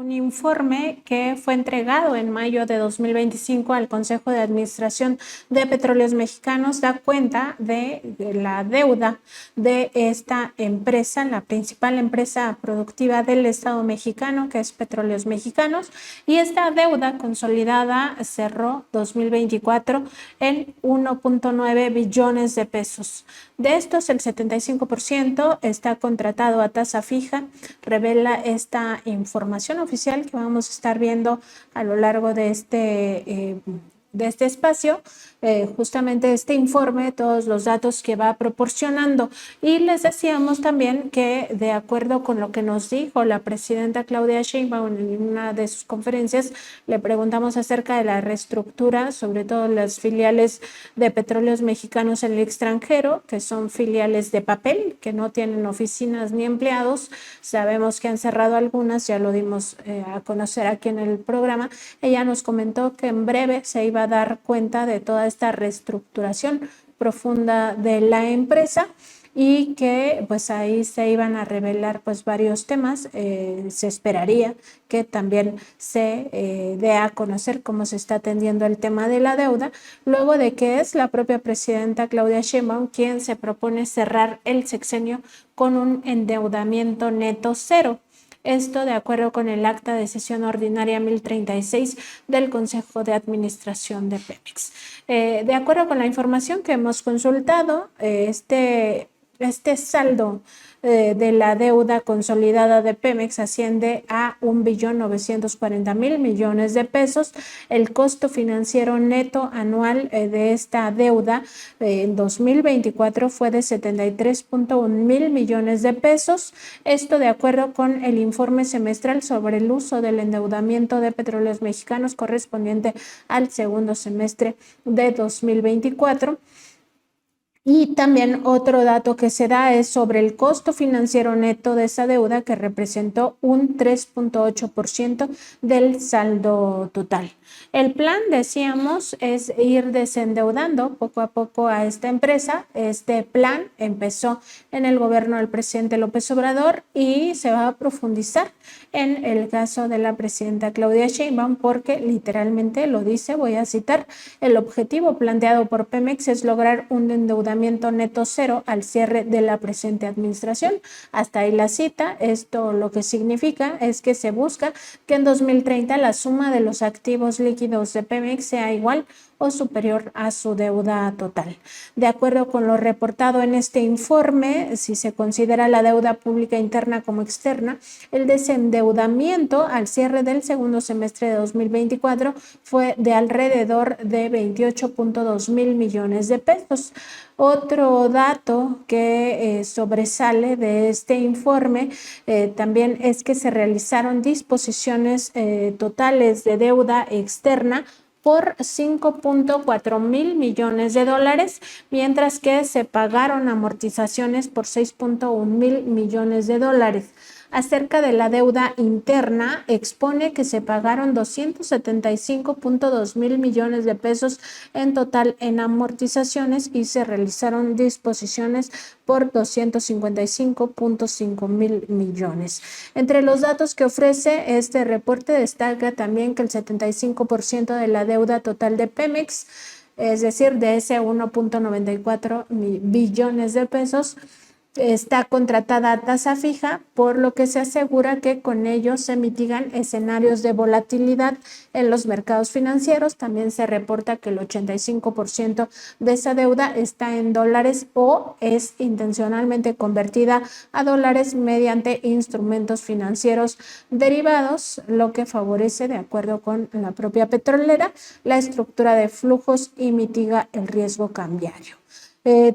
Un informe que fue entregado en mayo de 2025 al Consejo de Administración de Petróleos Mexicanos da cuenta de la deuda de esta empresa, la principal empresa productiva del Estado mexicano, que es Petróleos Mexicanos, y esta deuda consolidada cerró 2024 en 1.9 billones de pesos. De estos, el 75% está contratado a tasa fija, revela esta información oficial que vamos a estar viendo a lo largo de este espacio, justamente este informe, todos los datos que va proporcionando. Y les decíamos también que, de acuerdo con lo que nos dijo la presidenta Claudia Sheinbaum en una de sus conferencias, le preguntamos acerca de la reestructura, sobre todo las filiales de Petróleos Mexicanos en el extranjero, que son filiales de papel, que no tienen oficinas ni empleados. Sabemos que han cerrado algunas, ya lo dimos a conocer aquí en el programa. Ella nos comentó que en breve se iba a dar cuenta de toda esta reestructuración profunda de la empresa y que pues ahí se iban a revelar pues varios temas. Se esperaría que también se dé a conocer cómo se está atendiendo el tema de la deuda, luego de que es la propia presidenta Claudia Sheinbaum quien se propone cerrar el sexenio con un endeudamiento neto cero. Esto de acuerdo con el acta de sesión ordinaria 1036 del Consejo de Administración de Pemex. De acuerdo con la información que hemos consultado, este saldo de la deuda consolidada de Pemex asciende a 1.940.000 millones de pesos. El costo financiero neto anual de esta deuda en 2024 fue de 73.1 mil millones de pesos. Esto de acuerdo con el informe semestral sobre el uso del endeudamiento de Petróleos Mexicanos correspondiente al segundo semestre de 2024. Y también otro dato que se da es sobre el costo financiero neto de esa deuda, que representó un 3.8% del saldo total. El plan, decíamos, es ir desendeudando poco a poco a esta empresa. Este plan empezó en el gobierno del presidente López Obrador y se va a profundizar en el caso de la presidenta Claudia Sheinbaum, porque literalmente lo dice, voy a citar: el objetivo planteado por Pemex es lograr un endeudamiento neto cero al cierre de la presente administración. Hasta ahí la cita. Esto lo que significa es que se busca que en 2030 la suma de los activos líquidos de Pemex sea igual o superior a su deuda total. De acuerdo con lo reportado en este informe, si se considera la deuda pública interna como externa, el desendeudamiento al cierre del segundo semestre de 2024 fue de alrededor de 28.2 mil millones de pesos. Otro dato que sobresale de este informe también es que se realizaron disposiciones totales de deuda externa por 5.4 mil millones de dólares, mientras que se pagaron amortizaciones por 6.1 mil millones de dólares. Acerca de la deuda interna, expone que se pagaron 275.2 mil millones de pesos en total en amortizaciones y se realizaron disposiciones por 255.5 mil millones. Entre los datos que ofrece este reporte destaca también que el 75% de la deuda total de Pemex, es decir, de ese 1.94 billones de pesos, está contratada a tasa fija, por lo que se asegura que con ello se mitigan escenarios de volatilidad en los mercados financieros. También se reporta que el 85% de esa deuda está en dólares o es intencionalmente convertida a dólares mediante instrumentos financieros derivados, lo que favorece, de acuerdo con la propia petrolera, la estructura de flujos y mitiga el riesgo cambiario.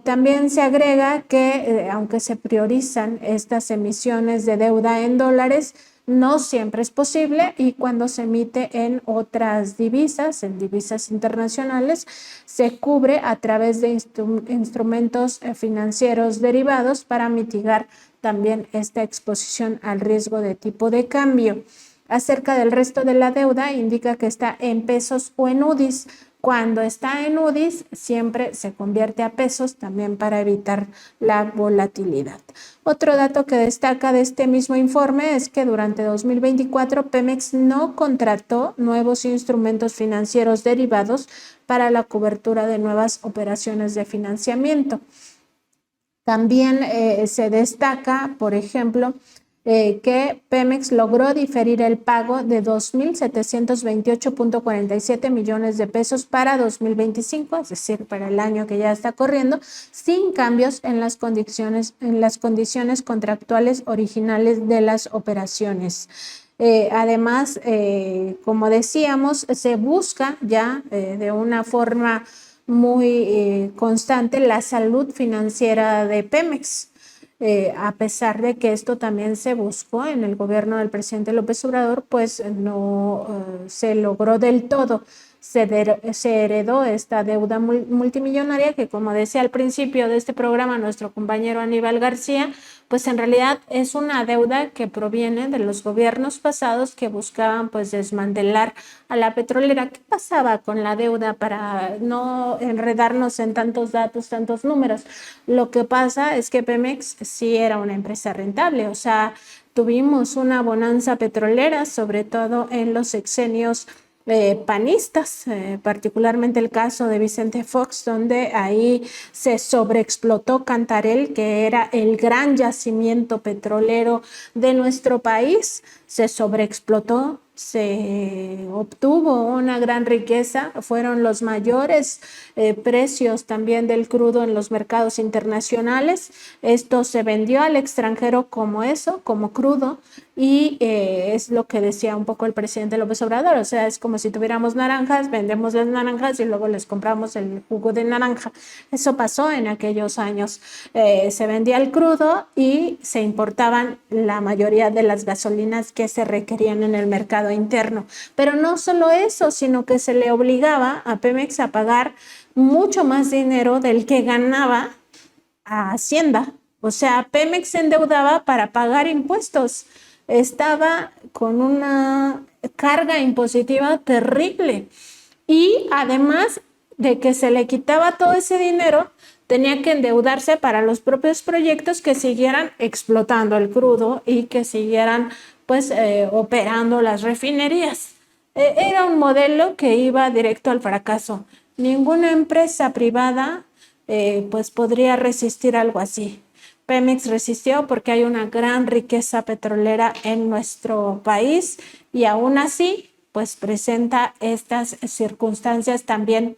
También se agrega que aunque se priorizan estas emisiones de deuda en dólares, no siempre es posible, y cuando se emite en otras divisas, en divisas internacionales, se cubre a través de instrumentos financieros derivados para mitigar también esta exposición al riesgo de tipo de cambio. Acerca del resto de la deuda, indica que está en pesos o en UDIs, Cuando está en UDIs, siempre se convierte a pesos también para evitar la volatilidad. Otro dato que destaca de este mismo informe es que durante 2024 Pemex no contrató nuevos instrumentos financieros derivados para la cobertura de nuevas operaciones de financiamiento. También se destaca, por ejemplo, que Pemex logró diferir el pago de 2.728.47 millones de pesos para 2025, es decir, para el año que ya está corriendo, sin cambios en las condiciones contractuales originales de las operaciones. Además, como decíamos, se busca ya de una forma muy constante la salud financiera de Pemex. A pesar de que esto también se buscó en el gobierno del presidente López Obrador, pues no se logró del todo. Se heredó esta deuda multimillonaria que, como decía al principio de este programa nuestro compañero Aníbal García, pues en realidad es una deuda que proviene de los gobiernos pasados que buscaban pues desmantelar a la petrolera. ¿Qué pasaba con la deuda para no enredarnos en tantos datos, tantos números? Lo que pasa es que Pemex sí era una empresa rentable, o sea, tuvimos una bonanza petrolera, sobre todo en los sexenios panistas, particularmente el caso de Vicente Fox, donde ahí se sobreexplotó Cantarell, que era el gran yacimiento petrolero de nuestro país, se sobreexplotó, se obtuvo una gran riqueza, fueron los mayores precios también del crudo en los mercados internacionales. Esto se vendió al extranjero como eso, como crudo, y es lo que decía un poco el presidente López Obrador, o sea, es como si tuviéramos naranjas, vendemos las naranjas y luego les compramos el jugo de naranja. Eso pasó en aquellos años. Se vendía el crudo y se importaban la mayoría de las gasolinas que se requerían en el mercado interno. Pero no solo eso, sino que se le obligaba a Pemex a pagar mucho más dinero del que ganaba a Hacienda. O sea, Pemex se endeudaba para pagar impuestos. Estaba con una carga impositiva terrible. Y además de que se le quitaba todo ese dinero, tenía que endeudarse para los propios proyectos que siguieran explotando el crudo y que siguieran pues operando las refinerías. Era un modelo que iba directo al fracaso. Ninguna empresa privada pues podría resistir algo así. Pemex resistió porque hay una gran riqueza petrolera en nuestro país y aún así pues presenta estas circunstancias también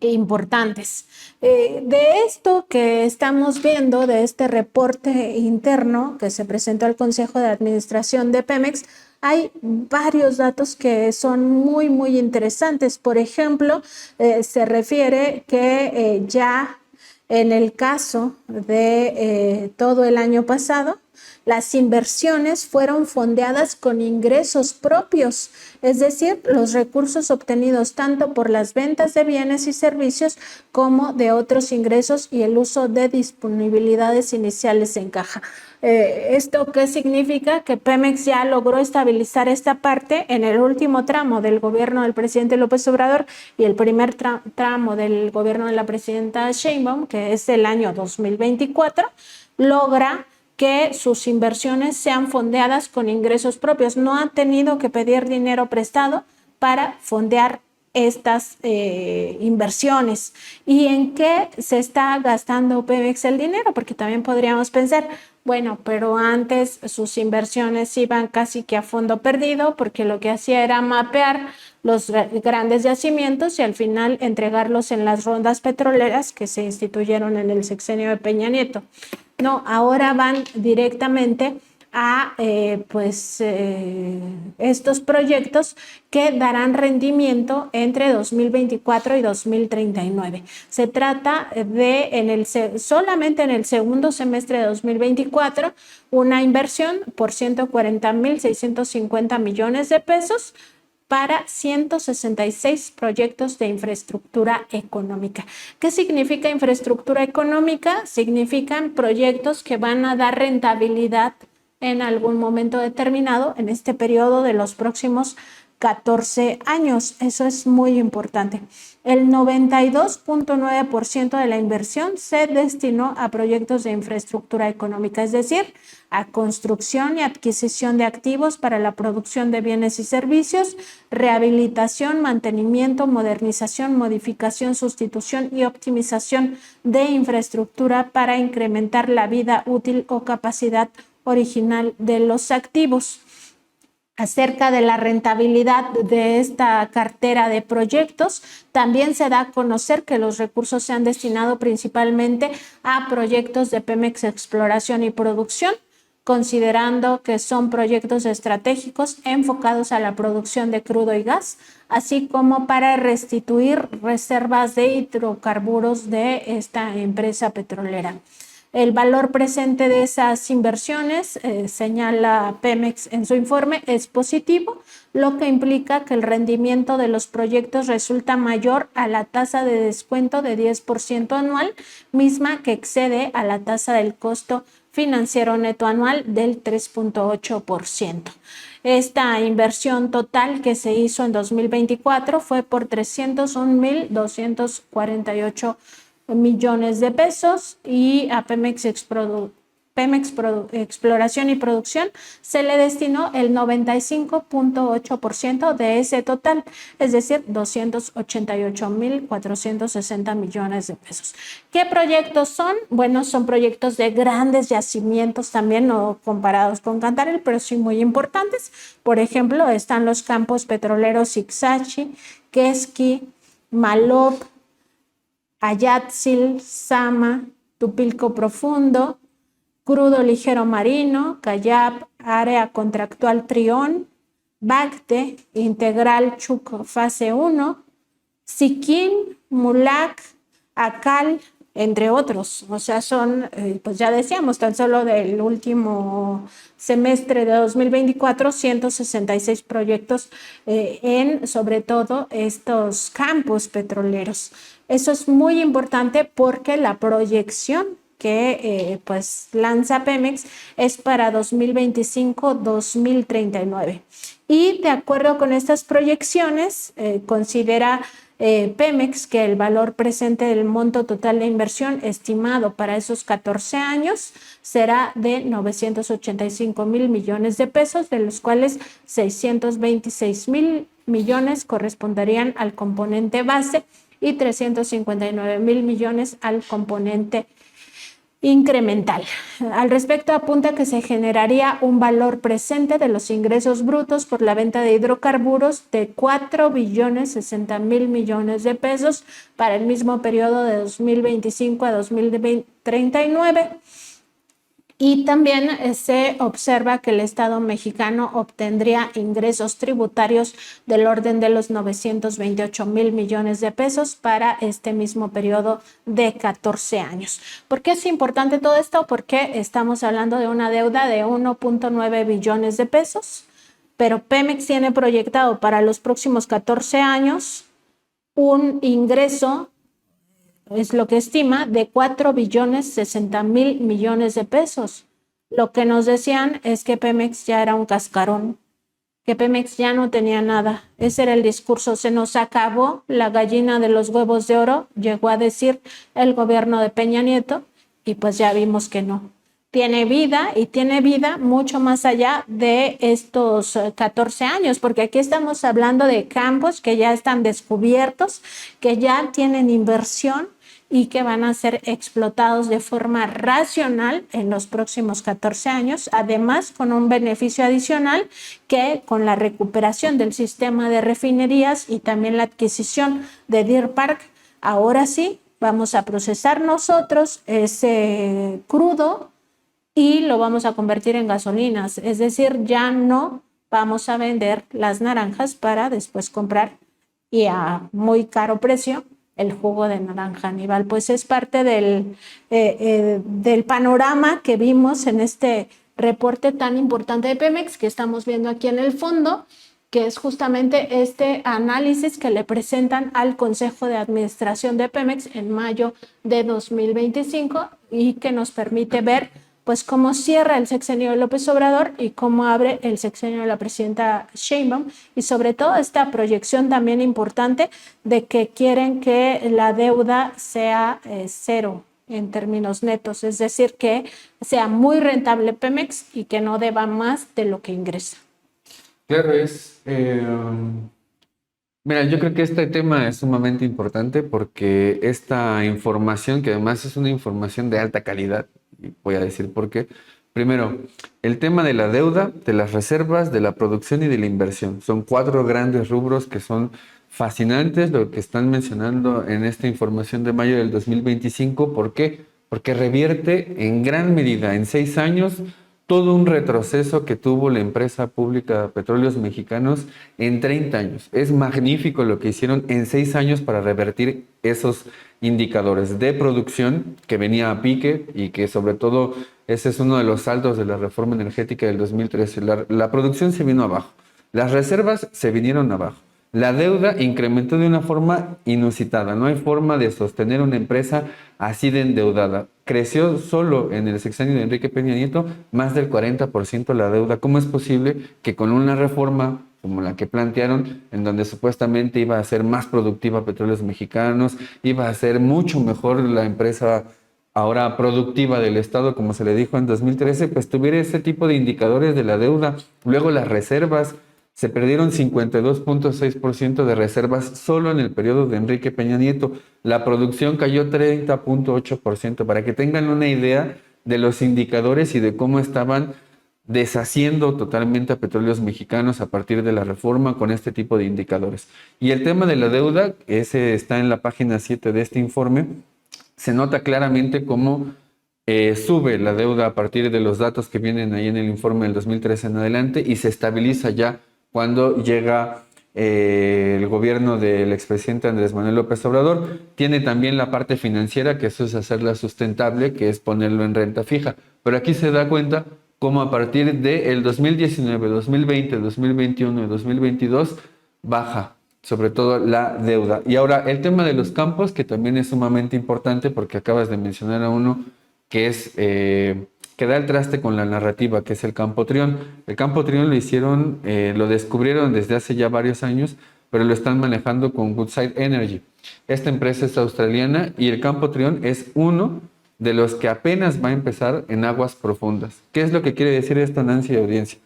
importantes. De esto que estamos viendo, de este reporte interno que se presentó al Consejo de Administración de Pemex, hay varios datos que son muy interesantes. Por ejemplo, se refiere que ya en el caso de todo el año pasado, las inversiones fueron fondeadas con ingresos propios, es decir, los recursos obtenidos tanto por las ventas de bienes y servicios como de otros ingresos y el uso de disponibilidades iniciales en caja. ¿Esto qué significa? Que Pemex ya logró estabilizar esta parte en el último tramo del gobierno del presidente López Obrador y el primer tramo del gobierno de la presidenta Sheinbaum, que es el año 2024, logra que sus inversiones sean fondeadas con ingresos propios. No ha tenido que pedir dinero prestado para fondear estas inversiones. ¿Y en qué se está gastando Pemex el dinero? Porque también podríamos pensar, bueno, pero antes sus inversiones iban casi que a fondo perdido porque lo que hacía era mapear los grandes yacimientos y al final entregarlos en las rondas petroleras que se instituyeron en el sexenio de Peña Nieto. No, ahora van directamente a estos proyectos que darán rendimiento entre 2024 y 2039. Se trata de, solamente en el segundo semestre de 2024, una inversión por 140.650 millones de pesos para 166 proyectos de infraestructura económica. ¿Qué significa infraestructura económica? Significan proyectos que van a dar rentabilidad en algún momento determinado en este periodo de los próximos 14 años. Eso es muy importante. El 92.9% de la inversión se destinó a proyectos de infraestructura económica, es decir, a construcción y adquisición de activos para la producción de bienes y servicios, rehabilitación, mantenimiento, modernización, modificación, sustitución y optimización de infraestructura para incrementar la vida útil o capacidad original de los activos. Acerca de la rentabilidad de esta cartera de proyectos, también se da a conocer que los recursos se han destinado principalmente a proyectos de Pemex Exploración y Producción, considerando que son proyectos estratégicos enfocados a la producción de crudo y gas, así como para restituir reservas de hidrocarburos de esta empresa petrolera. El valor presente de esas inversiones, señala Pemex en su informe, es positivo, lo que implica que el rendimiento de los proyectos resulta mayor a la tasa de descuento de 10% anual, misma que excede a la tasa del costo financiero neto anual del 3.8%. Esta inversión total que se hizo en 2024 fue por 301,248 millones de pesos y a Pemex Exploración y Producción se le destinó el 95.8% de ese total, es decir, 288,460 millones de pesos. ¿Qué proyectos son? Bueno, son proyectos de grandes yacimientos también, no comparados con Cantarell, pero sí muy importantes. Por ejemplo, están los campos petroleros Ixachi, Quesqui, Malop, Ayatzil, Sama, Tupilco Profundo, Crudo Ligero Marino, Cayap, Área Contractual Trión, Bacte, Integral Chuc Fase 1, Siquín, Mulac, Acal, entre otros. O sea, son, pues ya decíamos, tan solo del último semestre de 2024, 166 proyectos en, sobre todo, estos campos petroleros. Eso es muy importante porque la proyección que pues lanza Pemex es para 2025-2039. Y de acuerdo con estas proyecciones, considera Pemex que el valor presente del monto total de inversión estimado para esos 14 años será de 985,000 millones de pesos, de los cuales 626,000 millones corresponderían al componente base y 359,000 millones al componente incremental. Al respecto, apunta que se generaría un valor presente de los ingresos brutos por la venta de hidrocarburos de 4,060,000 millones de pesos para el mismo periodo de 2025 a 2039. Y también se observa que el Estado mexicano obtendría ingresos tributarios del orden de los 928,000 millones de pesos para este mismo periodo de 14 años. ¿Por qué es importante todo esto? Porque estamos hablando de una deuda de 1.9 billones de pesos, pero Pemex tiene proyectado para los próximos 14 años un ingreso, es lo que estima, de 4,060,000 millones de pesos. Lo que nos decían es que Pemex ya era un cascarón, que Pemex ya no tenía nada. Ese era el discurso. Se nos acabó la gallina de los huevos de oro, llegó a decir el gobierno de Peña Nieto, y pues ya vimos que no. Tiene vida y tiene vida mucho más allá de estos 14 años, porque aquí estamos hablando de campos que ya están descubiertos, que ya tienen inversión y que van a ser explotados de forma racional en los próximos 14 años, además con un beneficio adicional que con la recuperación del sistema de refinerías y también la adquisición de Deer Park, ahora sí vamos a procesar nosotros ese crudo y lo vamos a convertir en gasolinas, es decir, ya no vamos a vender las naranjas para después comprar y a muy caro precio el jugo de naranja, Aníbal. Pues es parte del panorama que vimos en este reporte tan importante de Pemex que estamos viendo aquí en el fondo, que es justamente este análisis que le presentan al Consejo de Administración de Pemex en mayo de 2025 y que nos permite ver pues cómo cierra el sexenio de López Obrador y cómo abre el sexenio de la presidenta Sheinbaum, y sobre todo esta proyección también importante de que quieren que la deuda sea cero en términos netos, es decir, que sea muy rentable Pemex y que no deba más de lo que ingresa. Claro, mira, yo creo que este tema es sumamente importante porque esta información, que además es una información de alta calidad, y voy a decir por qué. Primero, el tema de la deuda, de las reservas, de la producción y de la inversión. Son cuatro grandes rubros que son fascinantes, lo que están mencionando en esta información de mayo del 2025. ¿Por qué? Porque revierte en gran medida, en 6 años, todo un retroceso que tuvo la empresa pública Petróleos Mexicanos en 30 años. Es magnífico lo que hicieron en 6 años para revertir esos indicadores de producción que venía a pique y que sobre todo ese es uno de los saldos de la reforma energética del 2013. La producción se vino abajo, las reservas se vinieron abajo. La deuda incrementó de una forma inusitada. No hay forma de sostener una empresa así de endeudada. Creció solo en el sexenio de Enrique Peña Nieto más del 40% la deuda. ¿Cómo es posible que con una reforma como la que plantearon, en donde supuestamente iba a ser más productiva Petróleos Mexicanos, iba a ser mucho mejor la empresa ahora productiva del Estado, como se le dijo en 2013, pues tuviera ese tipo de indicadores de la deuda? Luego las reservas. Se perdieron 52.6% de reservas solo en el periodo de Enrique Peña Nieto. La producción cayó 30.8%, para que tengan una idea de los indicadores y de cómo estaban deshaciendo totalmente a Petróleos Mexicanos a partir de la reforma con este tipo de indicadores. Y el tema de la deuda, ese está en la página 7 de este informe, se nota claramente cómo sube la deuda a partir de los datos que vienen ahí en el informe del 2013 en adelante y se estabiliza ya cuando llega el gobierno del expresidente Andrés Manuel López Obrador. Tiene también la parte financiera, que eso es hacerla sustentable, que es ponerlo en renta fija. Pero aquí se da cuenta cómo a partir del 2019, 2020, 2021 y 2022 baja sobre todo la deuda. Y ahora el tema de los campos, que también es sumamente importante porque acabas de mencionar a uno que es que da el traste con la narrativa, que es el Campo Trión. El Campo Trión lo hicieron, lo descubrieron desde hace ya varios años, pero lo están manejando con Woodside Energy. Esta empresa es australiana y el Campo Trión es uno de los que apenas va a empezar en aguas profundas. ¿Qué es lo que quiere decir esto, Nancy y audiencia?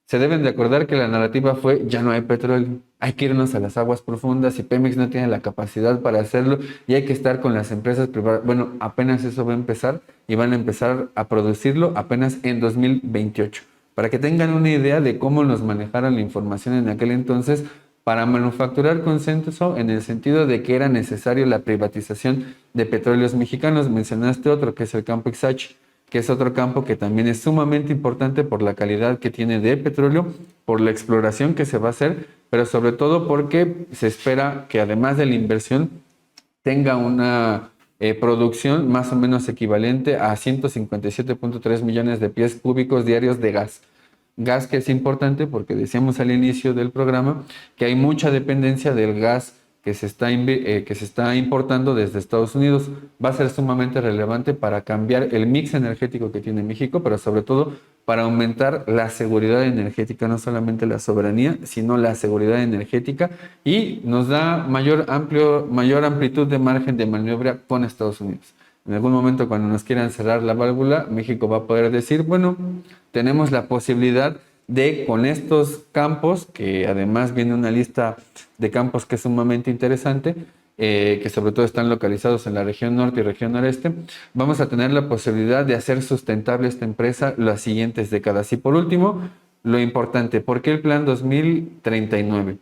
Se deben de acordar que la narrativa fue: ya no hay petróleo, hay que irnos a las aguas profundas y Pemex no tiene la capacidad para hacerlo y hay que estar con las empresas privadas. Bueno, apenas eso va a empezar y van a empezar a producirlo apenas en 2028. Para que tengan una idea de cómo nos manejaron la información en aquel entonces para manufacturar consenso, en el sentido de que era necesario la privatización de Petróleos Mexicanos. Mencionaste otro, que es el campo Ixachi, que es otro campo que también es sumamente importante por la calidad que tiene de petróleo, por la exploración que se va a hacer, pero sobre todo porque se espera que además de la inversión tenga una producción más o menos equivalente a 157.3 millones de pies cúbicos diarios de gas. Gas que es importante porque decíamos al inicio del programa que hay mucha dependencia del gas que se está importando desde Estados Unidos. Va a ser sumamente relevante para cambiar el mix energético que tiene México, pero sobre todo para aumentar la seguridad energética, no solamente la soberanía, sino la seguridad energética, y nos da mayor amplitud de margen de maniobra con Estados Unidos. En algún momento, cuando nos quieran cerrar la válvula, México va a poder decir, bueno, tenemos la posibilidad de, con estos campos, que además viene una lista de campos que es sumamente interesante, que sobre todo están localizados en la región norte y región noreste, vamos a tener la posibilidad de hacer sustentable esta empresa las siguientes décadas. Y por último, lo importante, ¿por qué el plan 2039?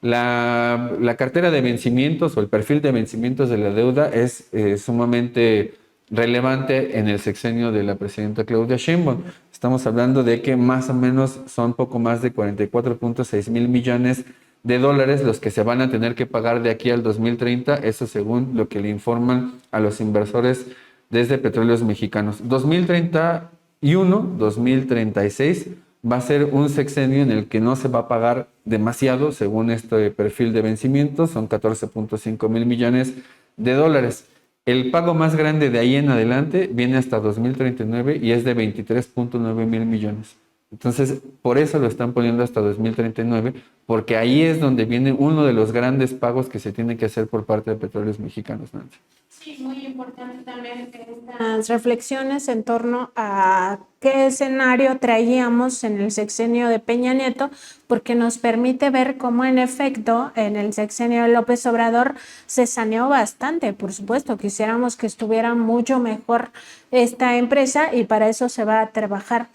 La cartera de vencimientos o el perfil de vencimientos de la deuda es sumamente relevante en el sexenio de la presidenta Claudia Sheinbaum. Estamos hablando de que más o menos son poco más de 44.6 mil millones de dólares los que se van a tener que pagar de aquí al 2030, eso según lo que le informan a los inversores desde Petróleos Mexicanos. 2031, 2036 va a ser un sexenio en el que no se va a pagar demasiado según este perfil de vencimientos, son 14.5 mil millones de dólares. El pago más grande de ahí en adelante viene hasta 2039 y es de 23.9 mil millones. Entonces, por eso lo están poniendo hasta 2039, porque ahí es donde viene uno de los grandes pagos que se tiene que hacer por parte de Petróleos Mexicanos, Nancy. Sí, muy importante también estas reflexiones en torno a qué escenario traíamos en el sexenio de Peña Nieto, porque nos permite ver cómo en efecto en el sexenio de López Obrador se saneó bastante. Por supuesto, quisiéramos que estuviera mucho mejor esta empresa y para eso se va a trabajar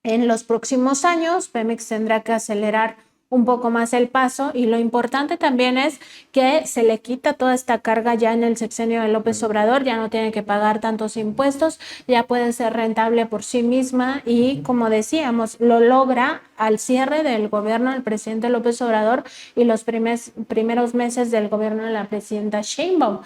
en los próximos años. Pemex tendrá que acelerar un poco más el paso y lo importante también es que se le quita toda esta carga ya en el sexenio de López Obrador, ya no tiene que pagar tantos impuestos, ya puede ser rentable por sí misma y como decíamos, lo logra al cierre del gobierno del presidente López Obrador y los primeros meses del gobierno de la presidenta Sheinbaum.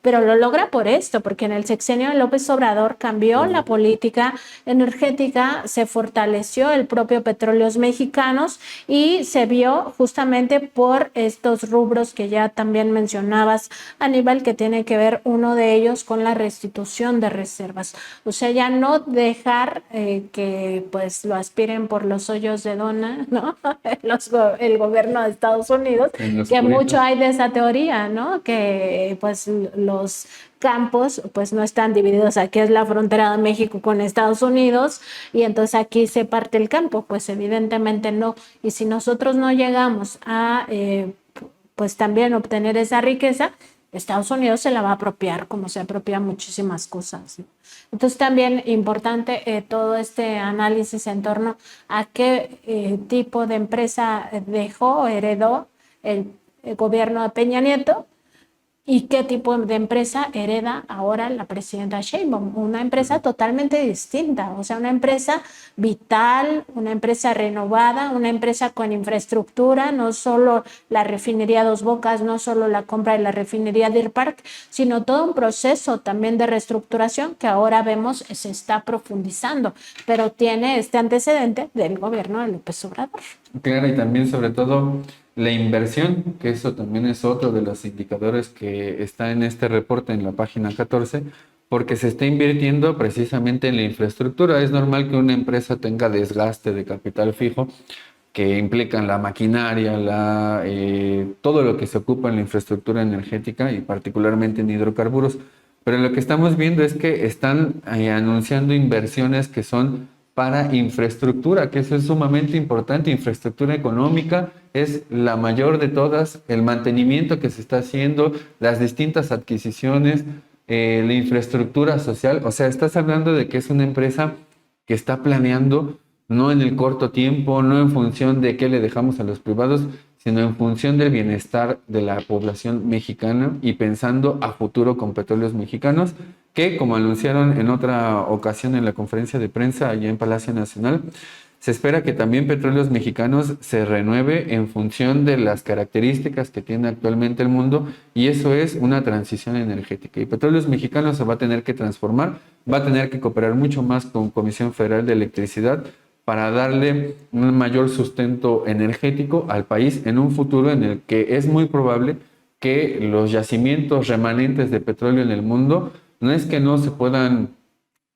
Pero lo logra por esto, porque en el sexenio de López Obrador cambió la política energética, se fortaleció el propio Petróleos Mexicanos y se vio justamente por estos rubros que ya también mencionabas, Aníbal, que tiene que ver uno de ellos con la restitución de reservas. O sea, ya no dejar que pues lo aspiren por los hoyos de dona, ¿no? El gobierno de Estados Unidos, que mucho hay de esa teoría, ¿no? Que pues los campos pues no están divididos, aquí es la frontera de México con Estados Unidos y entonces aquí se parte el campo, pues evidentemente no, y si nosotros no llegamos a pues también obtener esa riqueza, Estados Unidos se la va a apropiar como se apropia muchísimas cosas, ¿no? Entonces también importante todo este análisis en torno a qué tipo de empresa dejó o heredó el gobierno de Peña Nieto. ¿Y qué tipo de empresa hereda ahora la presidenta Sheinbaum? Una empresa totalmente distinta, o sea, una empresa vital, una empresa renovada, una empresa con infraestructura, no solo la refinería Dos Bocas, no solo la compra de la refinería Deer Park, sino todo un proceso también de reestructuración que ahora vemos se está profundizando, pero tiene este antecedente del gobierno de López Obrador. Claro, y también sobre todo la inversión, que eso también es otro de los indicadores que está en este reporte en la página 14, porque se está invirtiendo precisamente en la infraestructura. Es normal que una empresa tenga desgaste de capital fijo que implican la maquinaria, todo lo que se ocupa en la infraestructura energética y particularmente en hidrocarburos. Pero lo que estamos viendo es que están anunciando inversiones que son para infraestructura, que eso es sumamente importante. Infraestructura económica es la mayor de todas, el mantenimiento que se está haciendo, las distintas adquisiciones, la infraestructura social. O sea, estás hablando de que es una empresa que está planeando no en el corto tiempo, no en función de qué le dejamos a los privados, sino en función del bienestar de la población mexicana y pensando a futuro con Petróleos Mexicanos, que como anunciaron en otra ocasión en la conferencia de prensa allá en Palacio Nacional, se espera que también Petróleos Mexicanos se renueve en función de las características que tiene actualmente el mundo y eso es una transición energética. Y Petróleos Mexicanos se va a tener que transformar, va a tener que cooperar mucho más con Comisión Federal de Electricidad para darle un mayor sustento energético al país en un futuro en el que es muy probable que los yacimientos remanentes de petróleo en el mundo no es que no se puedan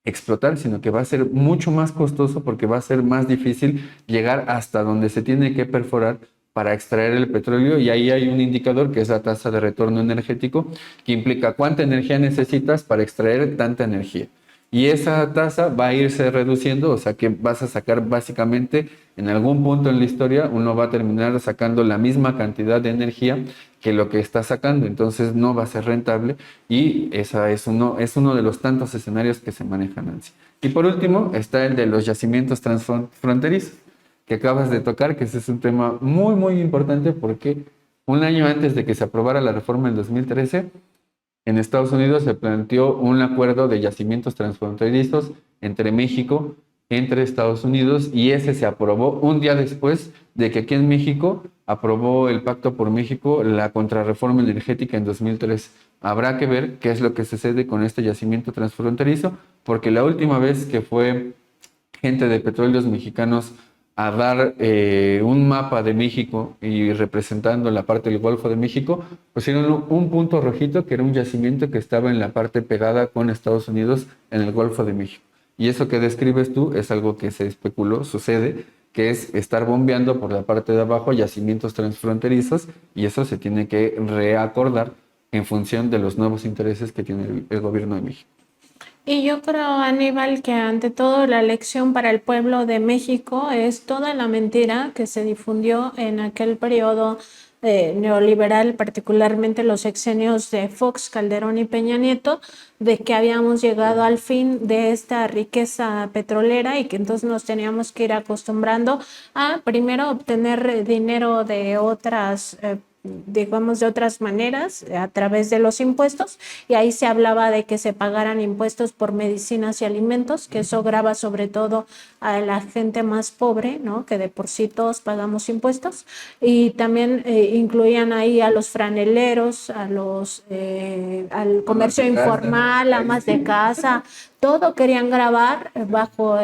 explotar, sino que va a ser mucho más costoso porque va a ser más difícil llegar hasta donde se tiene que perforar para extraer el petróleo y ahí hay un indicador que es la tasa de retorno energético que implica cuánta energía necesitas para extraer tanta energía. Y esa tasa va a irse reduciendo, o sea que vas a sacar básicamente en algún punto en la historia, uno va a terminar sacando la misma cantidad de energía que lo que está sacando, entonces no va a ser rentable y esa es uno de los tantos escenarios que se manejan, Nancy. Y por último está el de los yacimientos transfronterizos que acabas de tocar, que ese es un tema muy, muy importante porque un año antes de que se aprobara la reforma en 2013, en Estados Unidos se planteó un acuerdo de yacimientos transfronterizos entre México, entre Estados Unidos, y ese se aprobó un día después de que aquí en México aprobó el Pacto por México la contrarreforma energética en 2003. Habrá que ver qué es lo que sucede con este yacimiento transfronterizo, porque la última vez que fue gente de Petróleos Mexicanos a dar un mapa de México y representando la parte del Golfo de México, pusieron un punto rojito que era un yacimiento que estaba en la parte pegada con Estados Unidos en el Golfo de México. Y eso que describes tú es algo que se especuló, sucede, que es estar bombeando por la parte de abajo yacimientos transfronterizos, y eso se tiene que reacordar en función de los nuevos intereses que tiene el gobierno de México. Y yo creo, Aníbal, que ante todo la lección para el pueblo de México es toda la mentira que se difundió en aquel periodo neoliberal, particularmente los sexenios de Fox, Calderón y Peña Nieto, de que habíamos llegado al fin de esta riqueza petrolera y que entonces nos teníamos que ir acostumbrando a primero obtener dinero de otras digamos, de otras maneras, a través de los impuestos, y ahí se hablaba de que se pagaran impuestos por medicinas y alimentos, que eso grava sobre todo a la gente más pobre, ¿no? Que de por sí todos pagamos impuestos, y también incluían ahí a los franeleros, al comercio informal, amas de casa, todo querían grabar bajo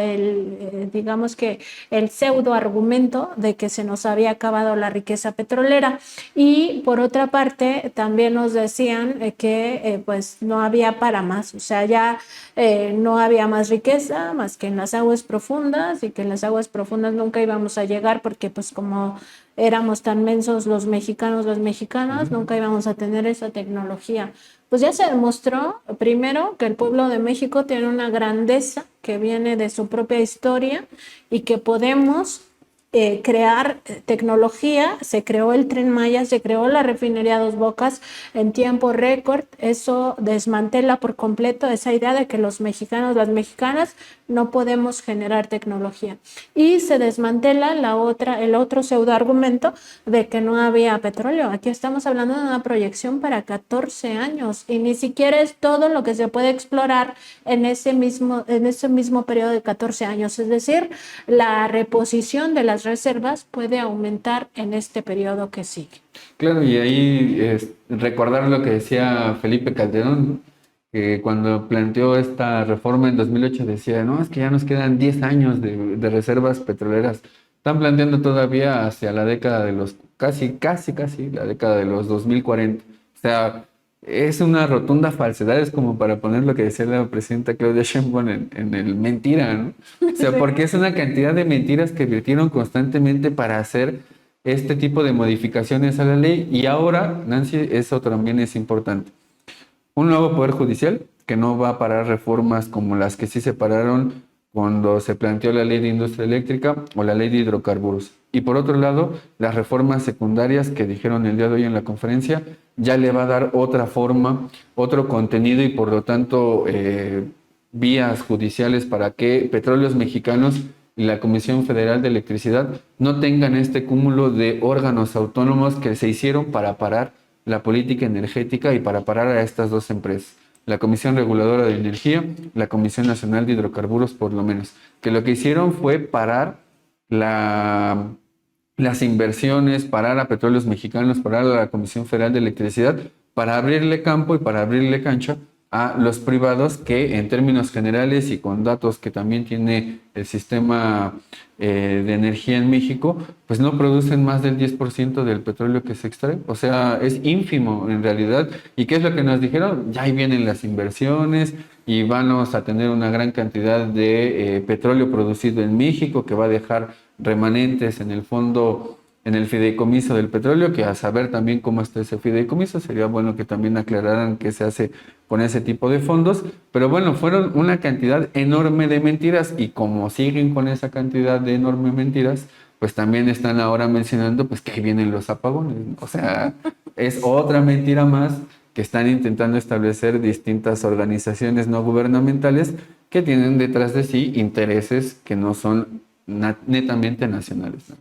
digamos que el pseudo argumento de que se nos había acabado la riqueza petrolera. Y por otra parte, también nos decían que pues no había para más, o sea, ya no había más riqueza más que en las aguas profundas, y que en las aguas profundas nunca íbamos a llegar porque pues como éramos tan mensos los mexicanos, las mexicanas, nunca íbamos a tener esa tecnología. Pues ya se demostró, primero, que el pueblo de México tiene una grandeza que viene de su propia historia y que podemos crear tecnología. Se creó el Tren Maya, se creó la refinería Dos Bocas en tiempo récord. Eso desmantela por completo esa idea de que los mexicanos, las mexicanas, no podemos generar tecnología. Y se desmantela el otro pseudoargumento de que no había petróleo. Aquí estamos hablando de una proyección para 14 años y ni siquiera es todo lo que se puede explorar en ese mismo periodo de 14 años. Es decir, la reposición de las reservas puede aumentar en este periodo que sigue. Claro, y ahí recordar lo que decía Felipe Calderón, que cuando planteó esta reforma en 2008 decía, no, es que ya nos quedan 10 años de reservas petroleras. Están planteando todavía hacia la década de los, casi, la década de los 2040. O sea, es una rotunda falsedad, es como para poner lo que decía la presidenta Claudia Sheinbaum en el mentira, ¿no? O sea, porque es una cantidad de mentiras que virtieron constantemente para hacer este tipo de modificaciones a la ley. Y ahora, Nancy, eso también es importante. Un nuevo Poder Judicial que no va a parar reformas como las que sí se pararon cuando se planteó la ley de industria eléctrica o la ley de hidrocarburos. Y por otro lado, las reformas secundarias que dijeron el día de hoy en la conferencia ya le va a dar otra forma, otro contenido y por lo tanto vías judiciales para que Petróleos Mexicanos y la Comisión Federal de Electricidad no tengan este cúmulo de órganos autónomos que se hicieron para parar la política energética y para parar a estas dos empresas, la Comisión Reguladora de Energía, la Comisión Nacional de Hidrocarburos, por lo menos, que lo que hicieron fue parar las inversiones, parar a Petróleos Mexicanos, parar a la Comisión Federal de Electricidad, para abrirle campo y para abrirle cancha a los privados que en términos generales y con datos que también tiene el sistema de energía en México, pues no producen más del 10% del petróleo que se extrae. O sea, es ínfimo en realidad. ¿Y qué es lo que nos dijeron? Ya ahí vienen las inversiones y vamos a tener una gran cantidad de petróleo producido en México que va a dejar remanentes en el fondo, en el fideicomiso del petróleo, que a saber también cómo está ese fideicomiso, sería bueno que también aclararan qué se hace con ese tipo de fondos, pero bueno, fueron una cantidad enorme de mentiras y como siguen con esa cantidad de enormes mentiras, pues también están ahora mencionando pues que ahí vienen los apagones, o sea, es otra mentira más que están intentando establecer distintas organizaciones no gubernamentales que tienen detrás de sí intereses que no son netamente nacionales, ¿no?